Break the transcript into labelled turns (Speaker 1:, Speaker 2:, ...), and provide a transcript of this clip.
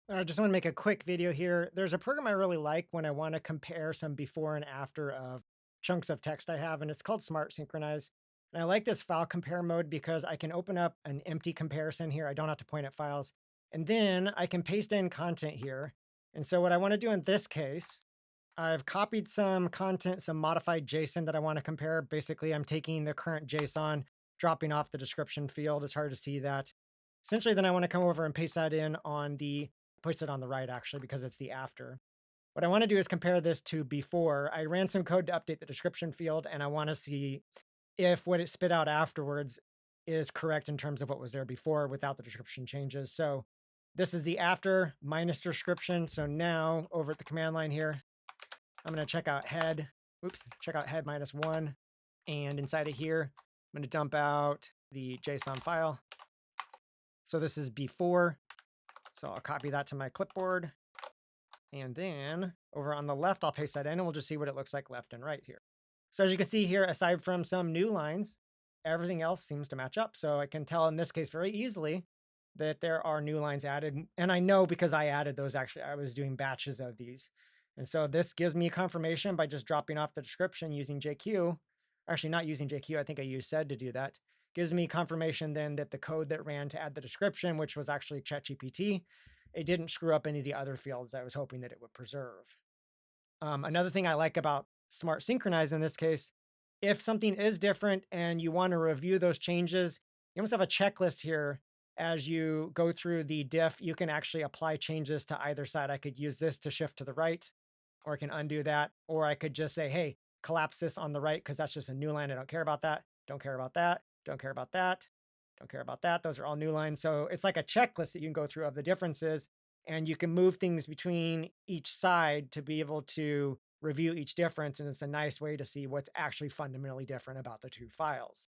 Speaker 1: I just want to make a quick video here. There's a program I really like when I want to compare some before and after of chunks of text I have, and it's called SmartSynchronize. And I like this file compare mode because I can open up an empty comparison here. I don't have to point at files. And then I can paste in content here. And so what I want to do in this case, I've copied some content, some modified JSON that I want to compare. Basically, I'm taking the current JSON, dropping off the description field. It's hard to see that. Essentially, then I want to come over and paste that in on the puts it on the right actually because it's the after. What I want to do is compare this to before. I ran some code to update the description field, and I want to see if what it spit out afterwards is correct in terms of what was there before without the description changes. So this is the after minus description. So now over at the command line here, I'm going to check out head. Check out head minus one. And inside of here, I'm going to dump out the JSON file. So this is before. So I'll copy that to my clipboard. And then over on the left, I'll paste that in and we'll just see what it looks like left and right here. So as you can see here, aside from some new lines, everything else seems to match up. So I can tell in this case very easily that there are new lines added. And I know because I added those, actually, I was doing batches of these. And so this gives me confirmation by just dropping off the description using JQ. Actually, not using JQ, I think I used sed to do that. Gives me confirmation then that the code that ran to add the description, which was actually ChatGPT, it didn't screw up any of the other fields I was hoping that it would preserve. Another thing I like about SmartSynchronize in this case, if something is different and you want to review those changes, you almost have a checklist here. As you go through the diff, you can actually apply changes to either side. I could use this to shift to the right, or I can undo that, or I could just say, hey, collapse this on the right because that's just a new line. I don't care about that. Don't care about that. Don't care about that. Don't care about that. Those are all new lines. So it's like a checklist that you can go through of the differences, and you can move things between each side to be able to review each difference. And it's a nice way to see what's actually fundamentally different about the two files.